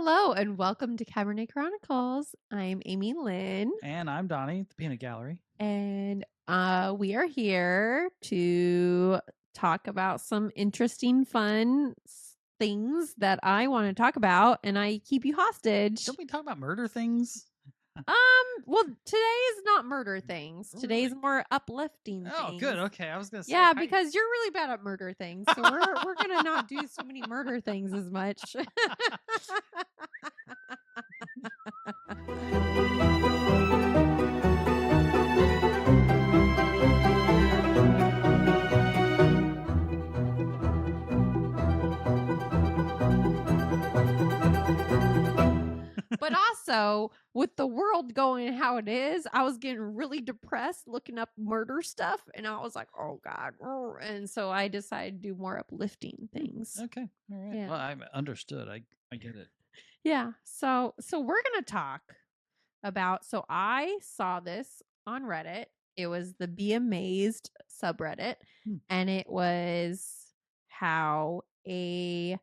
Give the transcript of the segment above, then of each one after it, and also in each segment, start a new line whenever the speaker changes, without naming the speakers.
Hello and welcome to Cabernet Chronicles. I'm Amy Lynn,
And I'm Donnie at the Peanut Gallery.
and we are here to talk about some interesting, fun things that I want to talk about, and I keep you hostage.
Don't we talk about murder things?
Well, today is not murder things. Today's
Really?
more uplifting
Oh,
things.
good. Okay, I was gonna say.
Yeah, because you're really bad at murder things, so we're gonna not do so many murder things as much. But also, with the world going how it is, I was getting really depressed looking up murder stuff, and I was like, "Oh God!" And so I decided to do more uplifting things.
Okay, all right.
Yeah.
Well, I understood. I get it.
Yeah. So we're gonna talk about. So I saw this on Reddit. It was the Be Amazed subreddit, and it was how a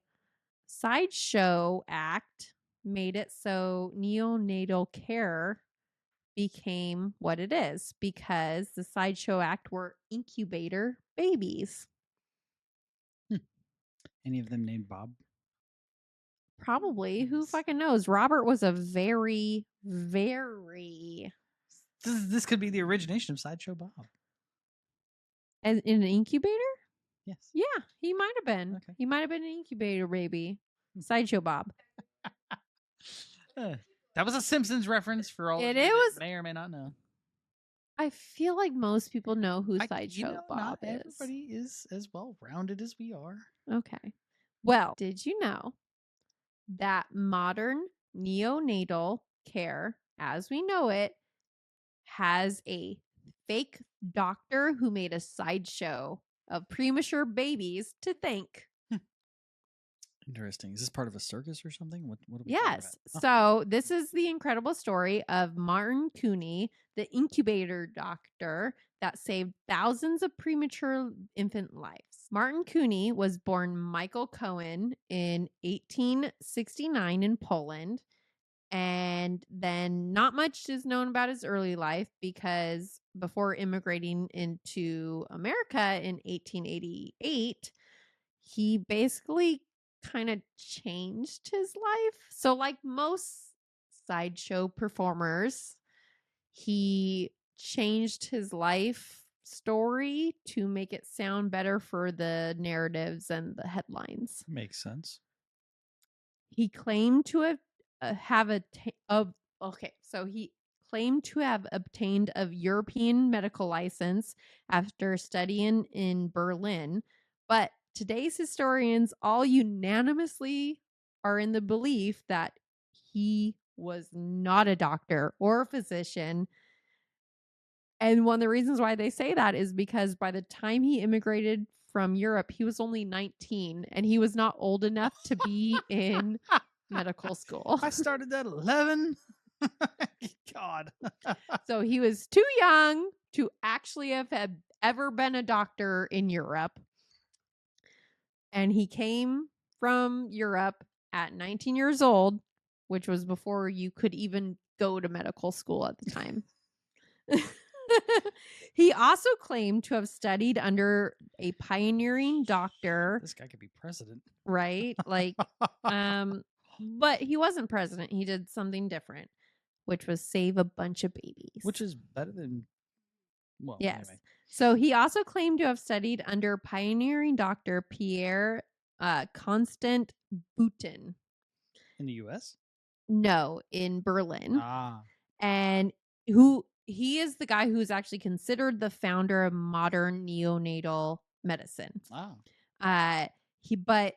Sideshow act made it so neonatal care became what it is because the Sideshow act were incubator babies.
Any of them named Bob?
Probably. Who
Yes.
fucking knows? Robert was a very, very
This could be the origination of Sideshow Bob.
in an incubator?
Yes.
Yeah, he might have been.
Okay.
He might have been an incubator baby. Sideshow Bob.
That was a Simpsons reference for all of
It
you that
was-
may or may not know.
I feel like most people know who Sideshow
you know,
Bob
not
is.
everybody is as well rounded as we are.
Okay. Well, did you know that modern neonatal care, as we know it, has a fake doctor who made a sideshow of premature babies to thank?
Interesting. Is this part of a circus or something? What are we
Yes.
talking about?
So this is the incredible story of Martin Couney, the incubator doctor that saved thousands of premature infant lives. Martin Couney was born Michael Cohen in 1869 in Poland. And then not much is known about his early life because before immigrating into America in 1888, he basically kind of changed his life. So, like most sideshow performers, he changed his life story to make it sound better for the narratives and the headlines.
Makes sense.
He claimed to he claimed to have obtained a European medical license after studying in Berlin, but today's historians all unanimously are in the belief that he was not a doctor or a physician. And one of the reasons why they say that is because by the time he immigrated from Europe, he was only 19 and he was not old enough to be in medical school.
I started at 11. God.
So he was too young to actually have ever been a doctor in Europe. And he came from Europe at 19 years old, which was before you could even go to medical school at the time. He also claimed to have studied under a pioneering doctor.
This guy could be president.
Right? Like, but he wasn't president. He did something different, which was save a bunch of babies.
Which is better than, well,
yes.
Anyway.
So he also claimed to have studied under pioneering Dr. Pierre Constant Boutin.
In the U.S.?
No, in Berlin.
Ah.
And he is the guy who's actually considered the founder of modern neonatal medicine.
Ah.
But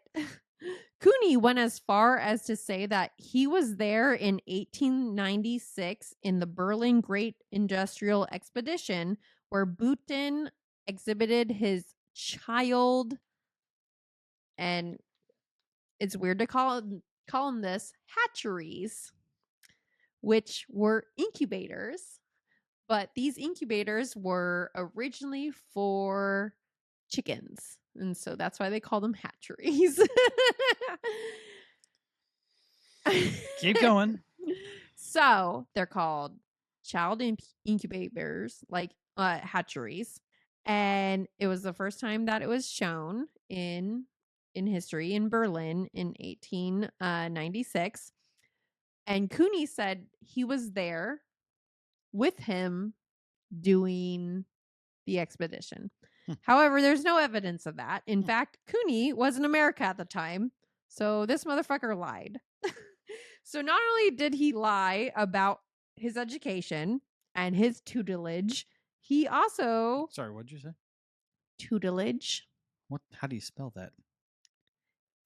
Cooney went as far as to say that he was there in 1896 in the Berlin Great Industrial Expedition, where Boutin exhibited his child, and it's weird to call them this, hatcheries, which were incubators. But these incubators were originally for chickens. And so that's why they call them hatcheries.
Keep going.
So they're called child incubators, like hatcheries, and it was the first time that it was shown in history in Berlin in 1896. And Cooney said he was there with him doing the expedition. However, there's no evidence of that. In fact, Cooney was in America at the time, so this motherfucker lied. So not only did he lie about his education and his tutelage, he also
Sorry, what'd you say?
tutelage,
What? How do you spell that?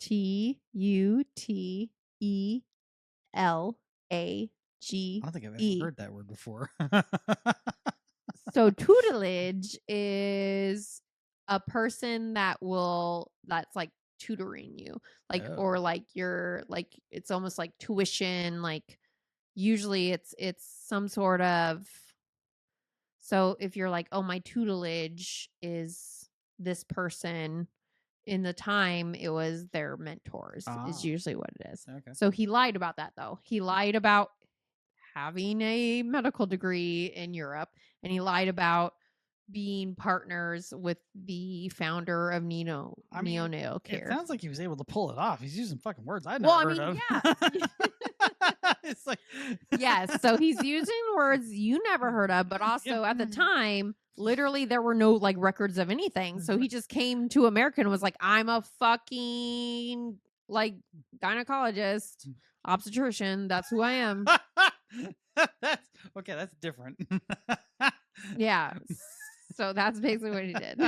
Tutelage.
I don't think I've ever heard that word before.
So tutelage is a person that's like tutoring you, like or like you're like it's almost like tuition, like usually it's some sort of. So if you're like, oh, my tutelage is this person, in the time it was their mentors is usually what it is.
Okay.
So he lied about that though. He lied about having a medical degree in Europe, and he lied about being partners with the founder of neonatal care.
It sounds like he was able to pull it off. He's using fucking words I've never heard of.
Yeah.
It's like
yes, so he's using words you never heard of, but also at the time, literally there were no like records of anything. So he just came to America and was like, I'm a fucking like gynecologist, obstetrician. That's who I am.
That's okay. That's different.
Yeah. So that's basically what he did.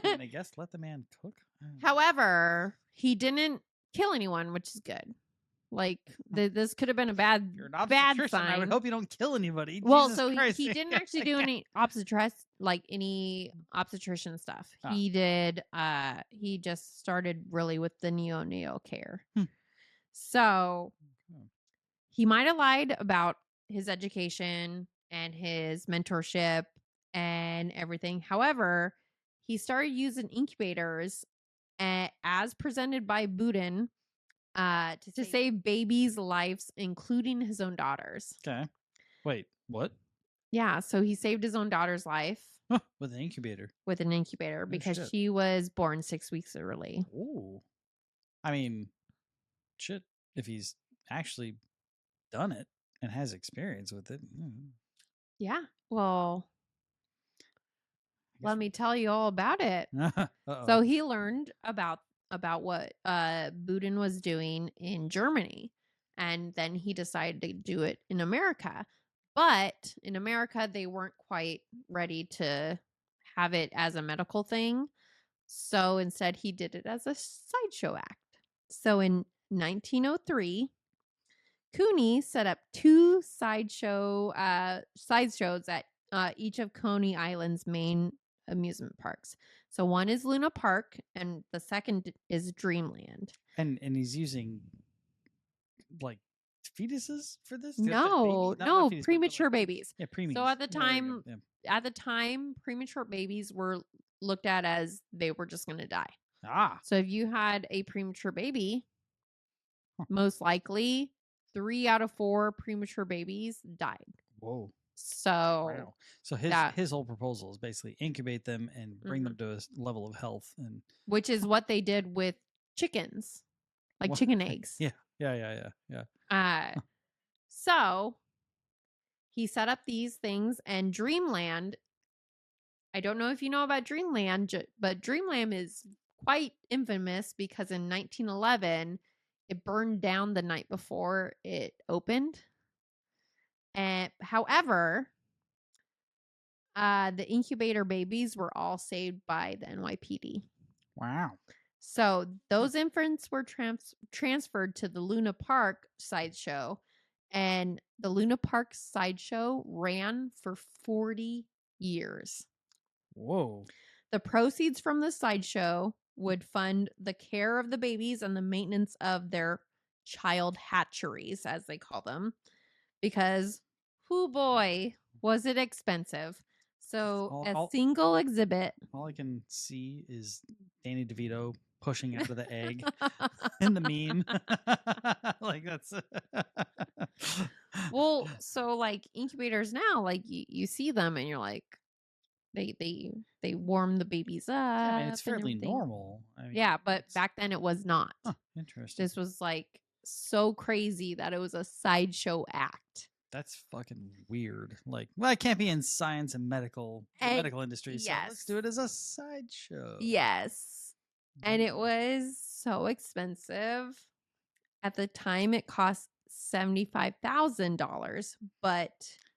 I guess let the man cook.
However, he didn't kill anyone, which is good. Like this could have been a bad sign.
I would hope you don't kill anybody.
Well,
Jesus
so
Christ.
he didn't actually do any obstetrician stuff. He did. He just started really with the neonatal care. So he might have lied about his education and his mentorship and everything. However, he started using incubators as presented by Budin to save babies' lives, including his own daughter's.
Okay. Wait, what?
Yeah, so he saved his own daughter's life.
With an incubator.
With an incubator because she was born 6 weeks early.
Ooh. I mean, shit. If he's actually done it and has experience with it.
Yeah. Well, let me tell you all about it. So he learned about what Budin was doing in Germany, and then he decided to do it in America. But in America, they weren't quite ready to have it as a medical thing. So instead, he did it as a sideshow act. So in 1903, Cooney set up 2 sideshows at each of Coney Island's main amusement parks. So one is Luna Park, and the second is Dreamland.
And he's using like fetuses for this?
No,
fetus,
premature babies.
Yeah, preemies.
So at the time, premature babies were looked at as they were just going to die. So if you had a premature baby, most likely 3 out of 4 premature babies died.
Whoa.
So
his whole proposal is basically incubate them and bring them to a level of health, and
which is what they did with chickens, like chicken eggs.
Yeah.
So he set up these things, and Dreamland, I don't know if you know about Dreamland, but Dreamland is quite infamous because in 1911 it burned down the night before it opened. And however, the incubator babies were all saved by the NYPD.
Wow.
So those infants were transferred to the Luna Park sideshow, and the Luna Park sideshow ran for 40 years.
Whoa.
The proceeds from the sideshow would fund the care of the babies and the maintenance of their child hatcheries, as they call them, because, oh boy, was it expensive. So a single exhibit.
All I can see is Danny DeVito pushing out of the egg in the meme. Like that's
Well, so like incubators now, like you see them and you're like, they warm the babies up.
yeah, I mean it's
and
fairly
everything.
normal. I mean,
Yeah, but back then it was not.
interesting.
This was like so crazy that it was a sideshow act.
That's fucking weird. Like, well, it can't be in science and medical industry. So let's do it as a sideshow.
Yes. And it was so expensive. At the time, it cost $75,000. But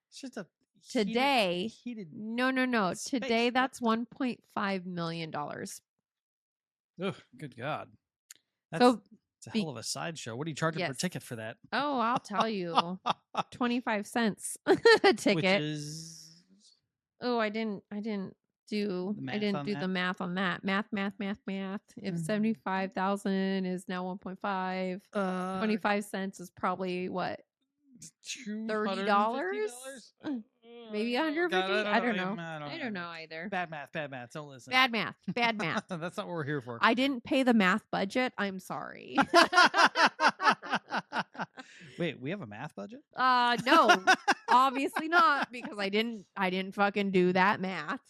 it's just a
today, no.
space.
Today, that's $1.5 million.
Oh, good God. It's a hell of a sideshow. What are you charging per ticket for that?
Oh, I'll tell you. 25 cents a ticket.
Which is...
Oh, I didn't do the math on that. Math. If 75,000 is now 1.5, 25 cents is probably what? $30? Maybe 150? I don't know. I don't know either.
Bad math. Don't listen.
Bad math.
That's not what we're here for.
I didn't pay the math budget. I'm sorry.
Wait, we have a math budget?
No, obviously not, because I didn't fucking do that math.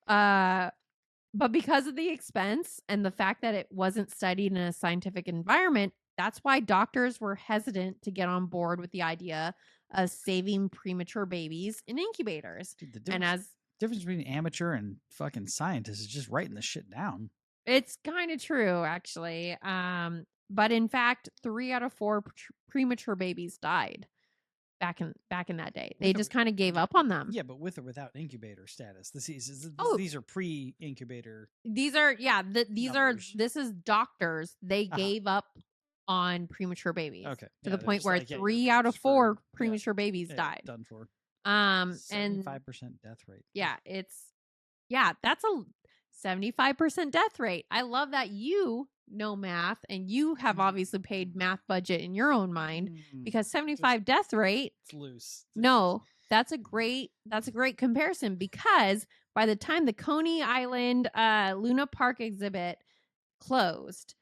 But because of the expense and the fact that it wasn't studied in a scientific environment, that's why doctors were hesitant to get on board with the idea of saving premature babies in incubators.
Dude, the difference between amateur and fucking scientists is just writing the shit down.
It's kind of true, actually. But in fact, 3 out of 4 premature babies died back in that day. They just kind of gave up on them.
Yeah, but with or without incubator status. These are pre-incubator.
These are this is doctors. They gave up on premature babies.
Okay.
To the point where 3 out of 4 premature babies died.
Done for.
And
75% death rate.
Yeah, that's a 75% death rate. I love that you know math and you have obviously paid math budget in your own mind, because 75 death rate,
it's loose.
No, that's a great comparison, because by the time the Coney Island Luna Park exhibit closed,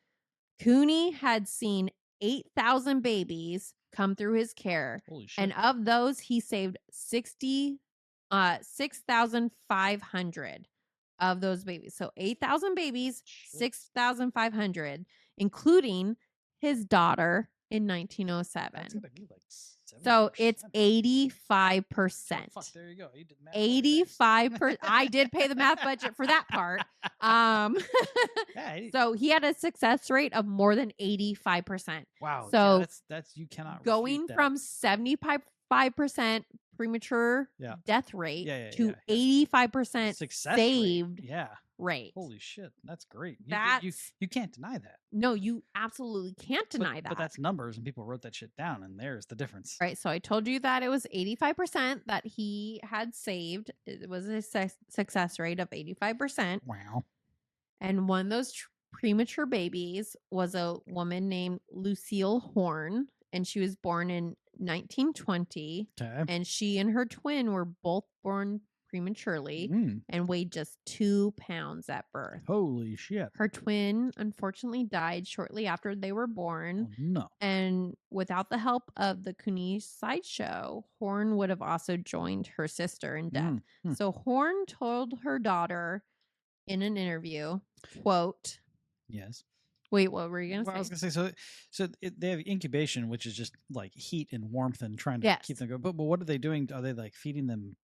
Cooney had seen 8,000 babies come through his care.
Holy shit.
And of those, he saved 6,500 of those babies. So 8,000 babies, 6,500, including his daughter in 1907.
That's gonna be like 70%.
So it's 85%.
Oh, fuck, there you go. You did math.
85%. I did pay the math budget for that part. So he had a success rate of more than 85%.
Wow.
So
yeah, that's you cannot
going from 75% premature death rate to 85%
success
saved
rate. Holy shit, that's great. You can't deny that.
No, you absolutely can't deny that.
But that's numbers, and people wrote that shit down, and there's the difference.
Right. So I told you that it was 85% that he had saved. It was a success rate of 85%.
Wow.
And one of those premature babies was a woman named Lucille Horn, and she was born in 1920.
Okay.
And she and her twin were both born prematurely and weighed just 2 pounds at birth.
Holy shit.
Her twin unfortunately died shortly after they were born.
Oh, no.
And without the help of the Cooney Sideshow, Horn would have also joined her sister in death. So Horn told her daughter in an interview, quote,
yes.
Wait, what were you going to say?
I was going to say, so they have incubation, which is just like heat and warmth and trying to keep them going. But what are they doing? Are they like feeding them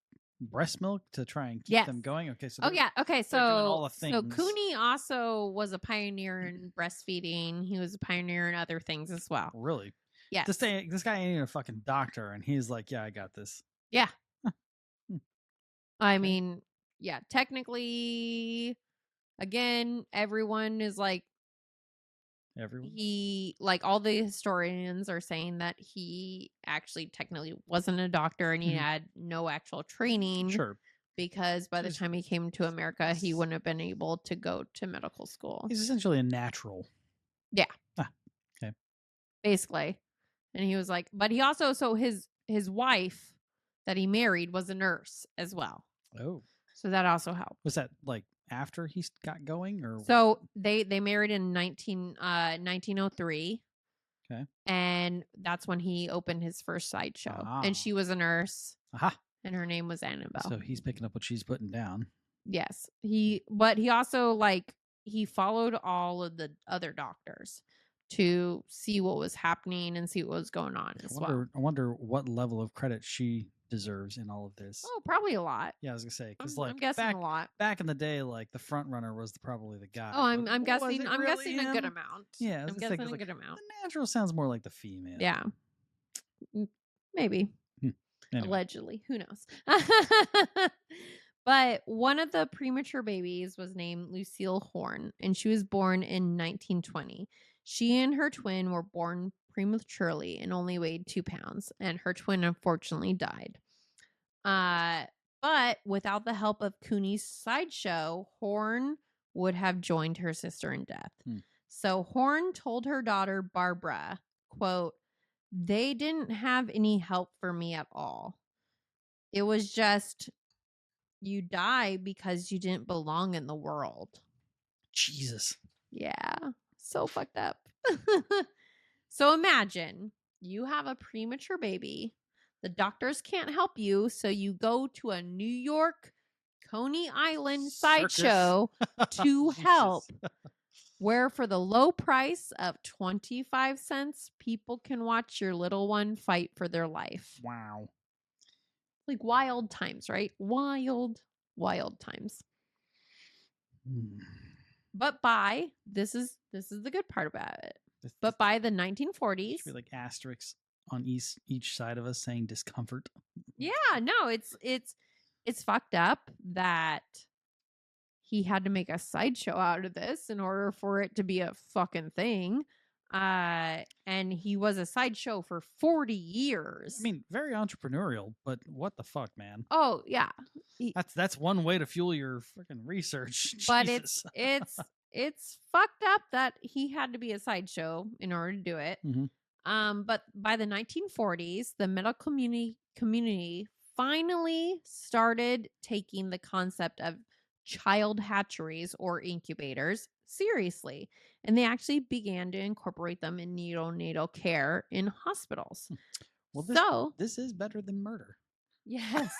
breast milk to try and keep them going? Okay. So
okay.
So all the things.
So Cooney also was a pioneer in breastfeeding. He was a pioneer in other things as well.
Really?
Yeah.
This guy ain't even a fucking doctor, and he's like, yeah, I got this.
Yeah. I mean, yeah, technically, again, everyone is like, he, like, all the historians are saying that he actually technically wasn't a doctor and he had no actual training.
Sure.
Because by the time he came to America, he wouldn't have been able to go to medical school.
He's essentially a natural.
Yeah.
Okay.
Basically. And he was like, but he also, so his wife that he married was a nurse as well.
Oh.
So that also helped.
Was that like after he got going, or
so they married in 1903.
Okay.
And that's when he opened his first Sideshow. And she was a nurse. And her name was Annabelle.
So he's picking up what she's putting down.
Yes. But he also he followed all of the other doctors to see what was happening and see what was going on
I wonder what level of credit she deserves in all of this.
Oh, probably a lot.
Yeah, I was gonna say, because
I'm guessing a lot.
Back in the day, like the front runner was probably the guy.
Oh, I'm guessing. I'm guessing a good amount.
Yeah,
I'm guessing a good amount.
The natural sounds more like the female.
Yeah, maybe.
Anyway.
Allegedly, who knows? But one of the premature babies was named Lucille Horn, and she was born in 1920. She and her twin were born prematurely and only weighed 2 pounds, and her twin unfortunately died. But without the help of Cooney's Sideshow, Horn would have joined her sister in death. So Horn told her daughter Barbara, quote, "They didn't have any help for me at all. It was just, you die because you didn't belong in the world."
Jesus.
Yeah. So fucked up. So imagine you have a premature baby. The doctors can't help you. So you go to a New York Coney Island Sideshow to help. Where for the low price of 25 cents, people can watch your little one fight for their life.
Wow.
Like wild times, right? Wild times. But this is the good part about it. But by the 1940s,
should be like asterisks on each side of us saying discomfort.
Yeah, no, it's fucked up that he had to make a sideshow out of this in order for it to be a fucking thing. And he was a sideshow for 40 years.
I mean, very entrepreneurial, but what the fuck, man?
Oh, yeah.
That's one way to fuel your fucking research.
But
Jesus.
it's fucked up that he had to be a sideshow in order to do it. But by the 1940s, the medical community finally started taking the concept of child hatcheries or incubators seriously, and they actually began to incorporate them in neonatal care in hospitals.
Well, this is better than murder.
Yes.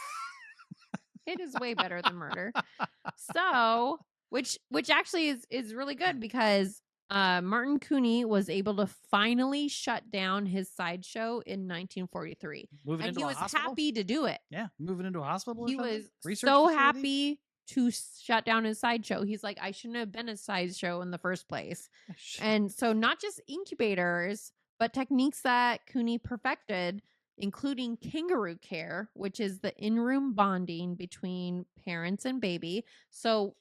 It is way better than murder. So, which actually is really good, because Martin Couney was able to finally shut down his Sideshow in 1943. And he was happy to do it.
Yeah, moving into a hospital.
He was so happy to shut down his Sideshow. He's like, I shouldn't have been a Sideshow in the first place. And so not just incubators, but techniques that Cooney perfected, including kangaroo care, which is the in-room bonding between parents and baby. So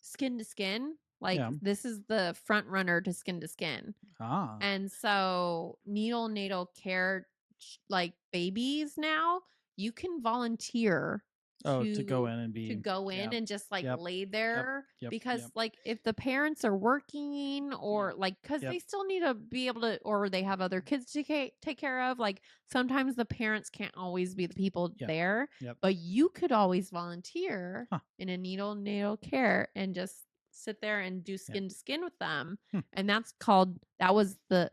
skin to skin, this is the front runner to skin to skin. And so neonatal care, like babies now, you can volunteer
to go in and
and just lay there because if the parents are working or because they still need to be able to, or they have other kids to take care of, sometimes the parents can't always be the people there, but you could always volunteer in a neonatal care and just sit there and do skin to skin with them. And that was the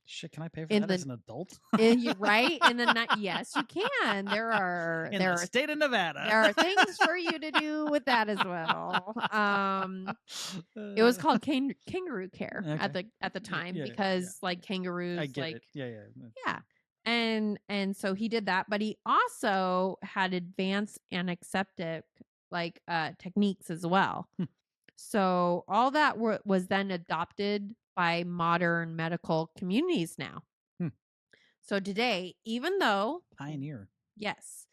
shit, can I pay for that as an adult?
Right? Yes, you can. There are
state of Nevada.
There are things for you to do with that as well. It was called kangaroo care at the time because kangaroos.
I get it.
Yeah. And so he did that, but he also had advanced antiseptic techniques as well. So all that was then adopted by modern medical communities now. So today, even though
pioneer,
yes,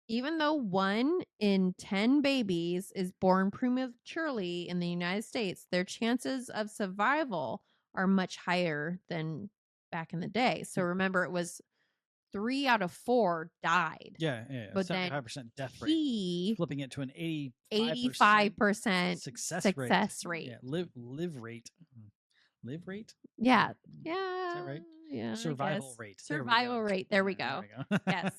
even though 1 in 10 babies is born prematurely in the United States, their chances of survival are much higher than back in the day. So remember, it was 3 out of 4 died.
Yeah.
But
75% death rate, flipping it to an
85%
success rate. Yeah, live rate. live rate?
Yeah.
Is that right?
Yeah.
Survival rate.
Survival rate. There we go. Yes.
Yes.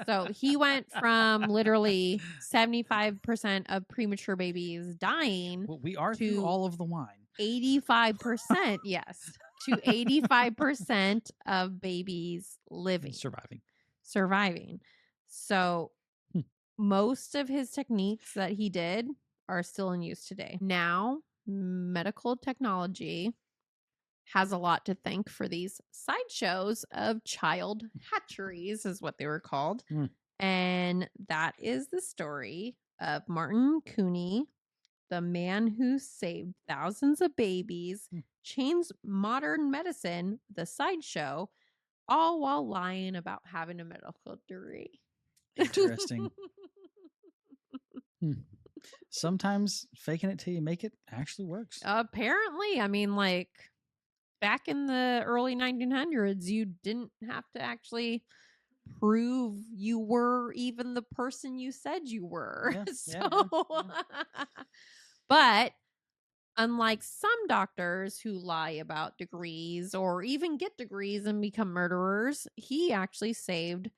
So he went from literally 75% of premature babies dying.
Well, we are
to
through all of the wine.
85%. Yes. To 85% of babies living. Surviving. So most of his techniques that he did are still in use today. Now, medical technology has a lot to thank for these sideshows of child hatcheries, is what they were called. And that is the story of Martin Couney, the man who saved thousands of babies, changed modern medicine, the sideshow, all while lying about having a medical degree.
Interesting. Sometimes faking it till you make it actually works.
Apparently, I mean, like back in the early 1900s, you didn't have to actually prove you were even the person you said you were. But unlike some doctors who lie about degrees or even get degrees and become murderers, he actually saved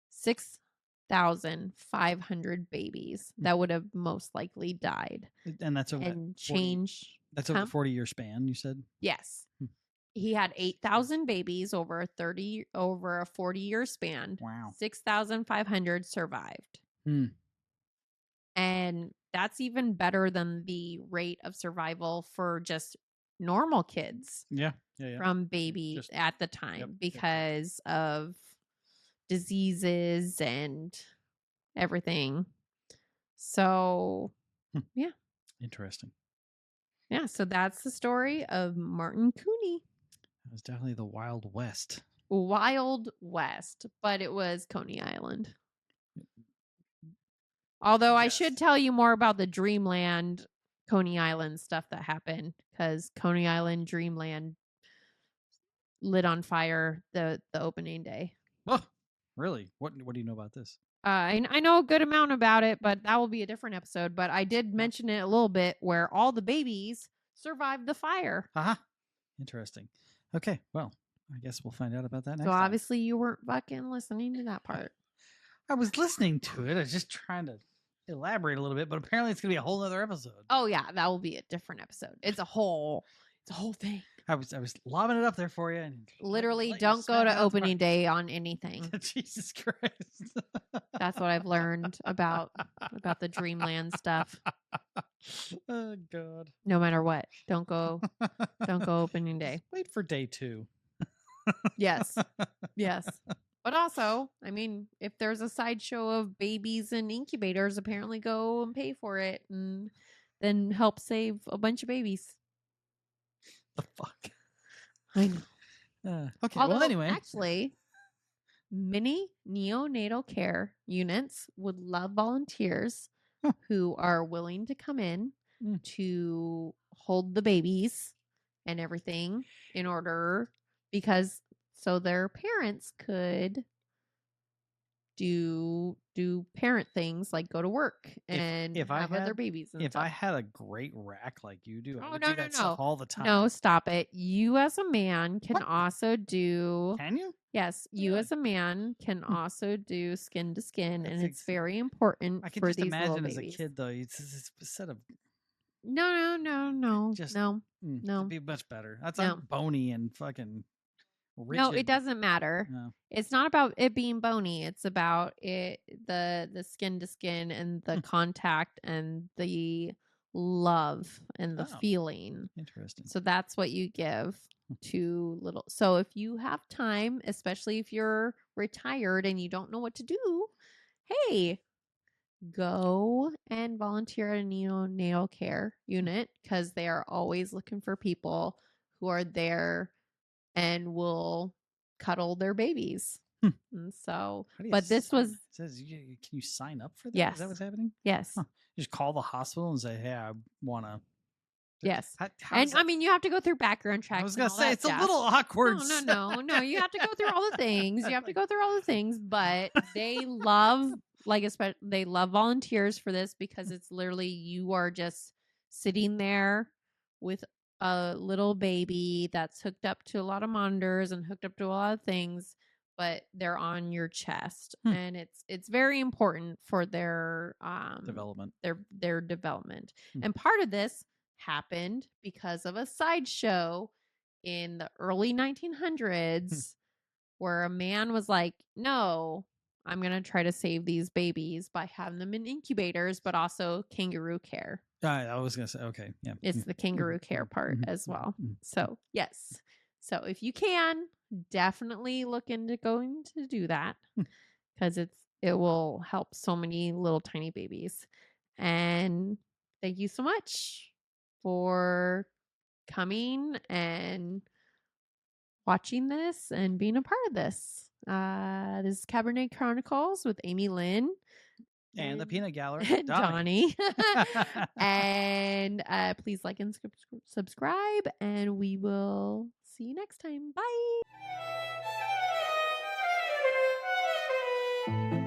6,500 babies that would have most likely died.
And that's
over
40-year span, you said?
Yes. He had 8,000 babies over a 40-year span.
Wow.
6,500 survived. And that's even better than the rate of survival for just normal kids.
Yeah.
From baby at the time because of diseases and everything. So, yeah.
Interesting.
Yeah, so that's the story of Martin Couney.
It was definitely the Wild West.
Wild West, but it was Coney Island. Although I should tell you more about the Dreamland Coney Island stuff that happened, because Coney Island Dreamland lit on fire the opening day.
Oh, really? What do you know about this?
I know a good amount about it, but that will be a different episode. But I did mention it a little bit where all the babies survived the fire.
Interesting. Okay, well, I guess we'll find out about that next
time.
So
obviously you weren't fucking listening to that part.
I was listening to it. I was just trying to elaborate a little bit, but apparently it's going to be a whole other episode.
Oh, yeah, that will be a different episode. It's a whole thing.
I was lobbing it up there for you. And
literally don't go to opening day on anything.
Jesus Christ.
That's what I've learned about the Dreamland stuff.
Oh God.
No matter what. Don't go opening day.
Wait for day 2.
Yes. But also, I mean, if there's a sideshow of babies and incubators, apparently go and pay for it and then help save a bunch of babies.
The fuck?
I know.
Okay, well, anyway.
Actually, many neonatal care units would love volunteers who are willing to come in to hold the babies and everything because their parents could do parent things like go to work and have other babies and stuff.
I had a great rack like you do, I would
do
that stuff all the time.
No, stop it. You as a man can also do...
Can you?
Yes, you as a man can also do skin to skin, and it's very important for these little babies. I can just imagine as a kid,
though, it's a set of...
No.
It'd be much better. That's like bony and fucking... rigid.
No, it doesn't matter. No. It's not about it being bony. It's about the skin to skin and the contact and the love and the feeling.
Interesting.
So that's what you give to little. So if you have time, especially if you're retired and you don't know what to do, hey, go and volunteer at a neonatal care unit because they are always looking for people who are there and will cuddle their babies. And so, but this was...
It says, can you sign up for that?
Yes.
Is that what's happening?
Yes.
You just call the hospital and say, hey, I want to...
Yes. And I mean, you have to go through background checks.
I was going to say, it's a little awkward.
No. You have to go through all the things. But they love, they love volunteers for this because it's literally, you are just sitting there with a little baby that's hooked up to a lot of monitors and hooked up to a lot of things, but they're on your chest. And it's very important for their
development.
Their development. And part of this happened because of a sideshow in the early 1900s where a man was like, no, I'm going to try to save these babies by having them in incubators, but also kangaroo care.
I was going to say, okay. Yeah.
It's the kangaroo care part as well. So, yes. So, if you can, definitely look into going to do that because it will help so many little tiny babies. And thank you so much for coming and watching this and being a part of this. This is Cabernet Chronicles with Amy Lynn.
And the peanut gallery,
Donnie. And please like and subscribe, and we will see you next time. Bye.